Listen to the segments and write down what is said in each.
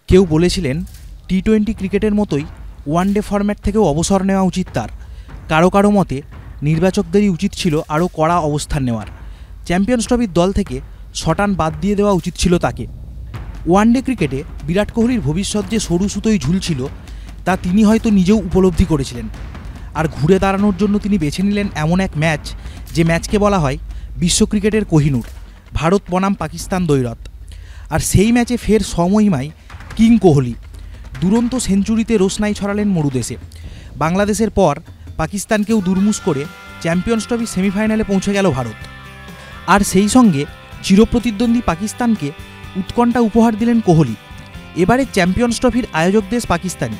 কেউ বলেছিলেন টি-20 ক্রিকেটের মতোই ওয়ানডে ফরম্যাট থেকেও অবসর নেওয়া উচিত তার। কারো কারো মতে নির্বাচকদেরই উচিত ছিল আরও কড়া অবস্থান নেওয়ার। চ্যাম্পিয়ন্স ট্রফির দল থেকে শটান বাদ দিয়ে দেওয়া উচিত ছিল তাকে। ওয়ানডে ক্রিকেটে বিরাট কোহলির ভবিষ্যৎ যে সরু সুতোই ঝুলছিল তা তিনি হয়তো নিজেও উপলব্ধি করেছিলেন। আর ঘুরে দাঁড়ানোর জন্য তিনি বেছে নিলেন এমন এক ম্যাচ, যে ম্যাচকে বলা হয় বিশ্ব ক্রিকেটের কোহিনূর, ভারত বনাম পাকিস্তান দ্বৈরথ। আর সেই ম্যাচে ফের সমহিমায় কিং কোহলি দুরন্ত সেঞ্চুরিতে রোশনাই ছড়ালেন মরুদেশে। বাংলাদেশের পর পাকিস্তানকেও দুরমুশ করে চ্যাম্পিয়ন্স ট্রফি সেমিফাইনালে পৌঁছে গেল ভারত। আর সেই সঙ্গে চিরপ্রতিদ্বন্দ্বী পাকিস্তানকে উৎকণ্ঠা উপহার দিলেন কোহলি। এবারে চ্যাম্পিয়ন্স ট্রফির আয়োজক দেশ পাকিস্তানি,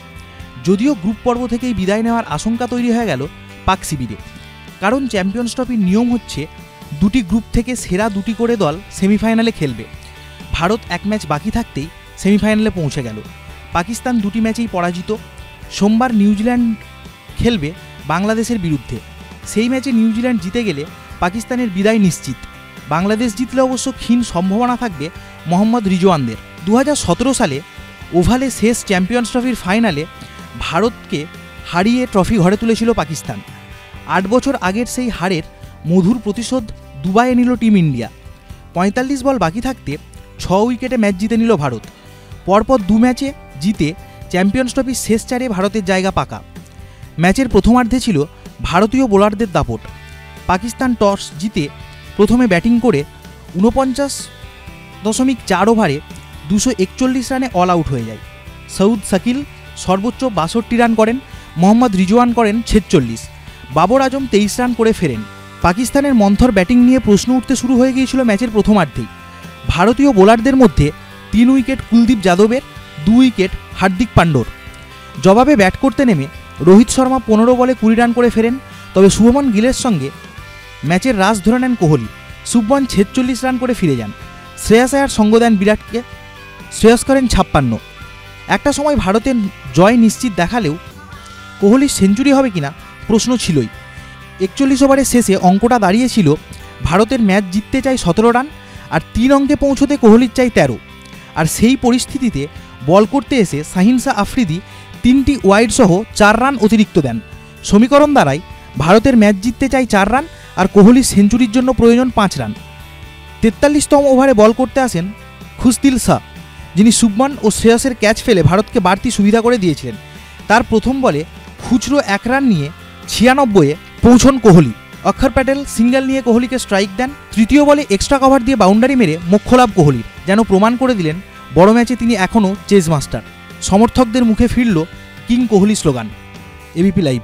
যদিও গ্রুপ পর্ব থেকেই বিদায় নেওয়ার আশঙ্কা তৈরি হয়ে গেল পাক শিবিরে। কারণ চ্যাম্পিয়ন্স ট্রফির নিয়ম হচ্ছে দুটি গ্রুপ থেকে সেরা দুটি করে দল সেমিফাইনালে খেলবে। ভারত এক ম্যাচ বাকি থাকতেই সেমিফাইনালে পৌঁছে গেল। পাকিস্তান দুটি ম্যাচেই পরাজিত। সোমবার নিউজিল্যান্ড খেলবে বাংলাদেশের বিরুদ্ধে। সেই ম্যাচে নিউজিল্যান্ড জিতে গেলে পাকিস্তানের বিদায় নিশ্চিত। বাংলাদেশ জিতলে অবশ্য ক্ষীণ সম্ভাবনা থাকবে মোহাম্মদ রিজওয়ানদের। 2017 সালে ওভালে শেষ চ্যাম্পিয়ন্স ট্রফির ফাইনালে ভারতকে হারিয়ে ট্রফি ঘরে তুলেছিল পাকিস্তান। 8 বছর আগের সেই হারের মধুর প্রতিশোধ দুবাইয়ে নিল টিম ইন্ডিয়া। 45 বল বাকি থাকতে 6 উইকেটে ম্যাচ জিতে নিল ভারত। পরপর 2 ম্যাচে জিতে চ্যাম্পিয়ন্স ট্রফির শেষ চারে ভারতের জায়গা পাকা। ম্যাচের প্রথমার্ধে ছিল ভারতীয় বোলারদের দাপট। পাকিস্তান টস জিতে প্রথমে ব্যাটিং করে 49.4 ওভারে 241 রানে অল আউট হয়ে যায়। সৌদ শাকিল সর্বোচ্চ 62 রান করেন, মোহাম্মদ রিজওয়ান করেন 46, বাবর আজম 23 রান করে ফেরেন। পাকিস্তানের মন্থর ব্যাটিং নিয়ে প্রশ্ন উঠতে শুরু হয়ে গিয়েছিল ম্যাচের প্রথমার্ধেই। ভারতীয় বোলারদের মধ্যে 3 উইকেট কুলদীপ যাদবের, 2 উইকেট হার্দিক পান্ড্যার। জবাবে ব্যাট করতে নেমে রোহিত শর্মা 15 বলে 20 রান করে ফেরেন। তবে শুভমন গিলের সঙ্গে ম্যাচের রাশ ধরে নেন কোহলি। শুভমন 46 রান করে ফিরে যান। শ্রেয়াস আয়ার সঙ্গ দেন বিরাটকে, শ্রেয়স করেন 56। একটা সময় ভারতের জয় নিশ্চিত দেখালেও কোহলির সেঞ্চুরি হবে কিনা প্রশ্ন ছিলই। 41 ওভারের শেষে অঙ্কটা দাঁড়িয়েছিল ভারতের ম্যাচ জিততে চাই 17 রান, আর 3 অঙ্কে পৌঁছতে কোহলির চাই 13। আর সেই পরিস্থিতিতে বল করতে এসে শাহিন শাহ আফ্রিদি 3টি ওয়াইড সহ 4 রান অতিরিক্ত দেন। সমীকরণ দ্বারাই ভারতের ম্যাচ জিততে চাই 4 রান, আর কোহলির সেঞ্চুরির জন্য প্রয়োজন 5 রান। 43তম ওভারে বল করতে আসেন খুশদিল শাহ, যিনি শুভমান ও শ্রেয়সের ক্যাচ ফেলে ভারতকে বাড়তি সুবিধা করে দিয়েছিলেন। তার প্রথম বলে খুচরো 1 রান নিয়ে 96-এ পৌঁছন কোহলি। অক্ষর প্যাটেল সিঙ্গেল নিয়ে কোহলিকে স্ট্রাইক দেন। তৃতীয় বলে এক্সট্রা কভার দিয়ে বাউন্ডারি মেরে মোক্ষ লাভ কোহলির, যেন প্রমাণ করে দিলেন বড় ম্যাচে তিনি এখনও চেজ মাস্টার। সমর্থকদের মুখে ফিরল king Kohli slogan. ABP live.